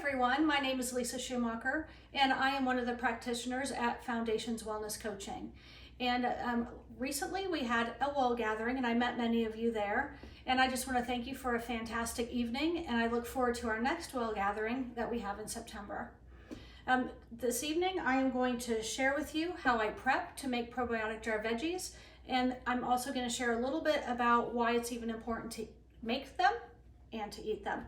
everyone, my name is Lisa Schumacher and I am one of the practitioners at Foundations Wellness Coaching. And recently we had a WOW gathering and I met many of you there, and I just want to thank you for a fantastic evening, and I look forward to our next WOW gathering that we have in September. This evening I am going to share with you how I prep to make probiotic jar veggies, and I'm also going to share a little bit about why it's even important to make them and to eat them.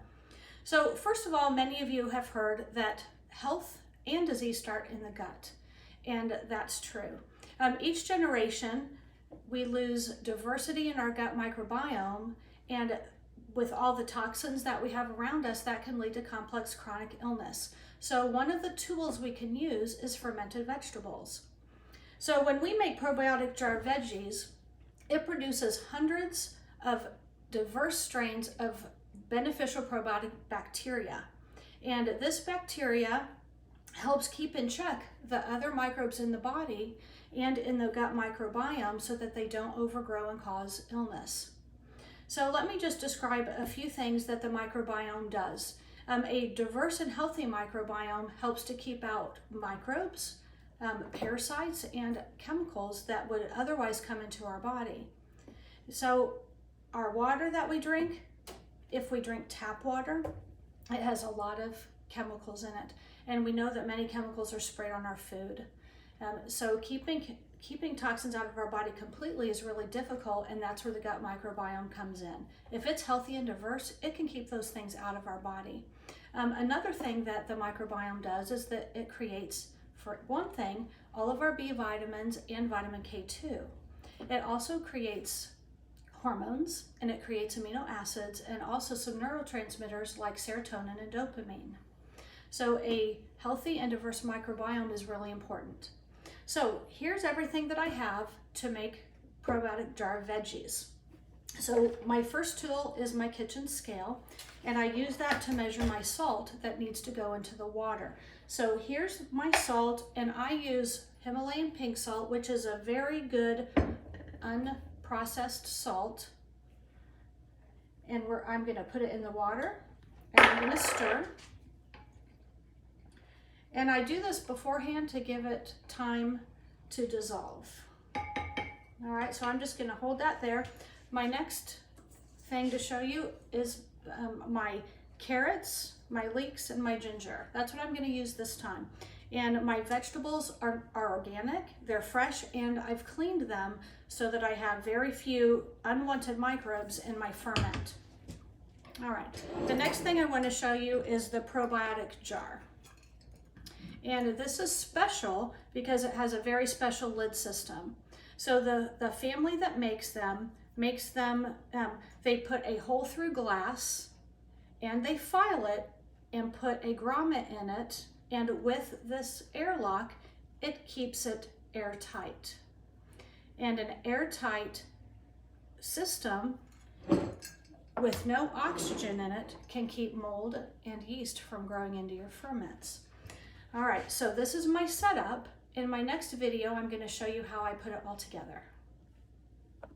So first of all, many of you have heard that health and disease start in the gut, and that's true. Each generation, we lose diversity in our gut microbiome, and with all the toxins that we have around us, that can lead to complex chronic illness. So one of the tools we can use is fermented vegetables. So when we make probiotic jar veggies, it produces hundreds of diverse strains of beneficial probiotic bacteria. And this bacteria helps keep in check the other microbes in the body and in the gut microbiome so that they don't overgrow and cause illness. So let me just describe a few things that the microbiome does. A diverse and healthy microbiome helps to keep out microbes, parasites, and chemicals that would otherwise come into our body. So our water that we drink, if we drink tap water, it has a lot of chemicals in it, and we know that many chemicals are sprayed on our food. So keeping toxins out of our body completely is really difficult, and that's where the gut microbiome comes in. If it's healthy and diverse, it can keep those things out of our body. Another thing that the microbiome does is that it creates, for one thing, all of our B vitamins and vitamin K2. It also creates hormones, and it creates amino acids and also some neurotransmitters like serotonin and dopamine. So a healthy and diverse microbiome is really important. So here's everything that I have to make probiotic jar veggies. So my first tool is my kitchen scale, and I use that to measure my salt that needs to go into the water. So here's my salt, and I use Himalayan pink salt, which is a very good unprocessed salt. And I'm going to put it in the water, and I'm going to stir. And I do this beforehand to give it time to dissolve. All right, so I'm just going to hold that there. My next thing to show you is my carrots, my leeks, and my ginger. That's what I'm going to use this time. And my vegetables are organic, they're fresh, and I've cleaned them so that I have very few unwanted microbes in my ferment. All right, the next thing I want to show you is the probiotic jar. And this is special because it has a very special lid system. So the family that makes them, they put a hole through glass and they file it and put a grommet in it, and with this airlock, it keeps it airtight. And an airtight system with no oxygen in it can keep mold and yeast from growing into your ferments. All right, so this is my setup. In my next video, I'm going to show you how I put it all together.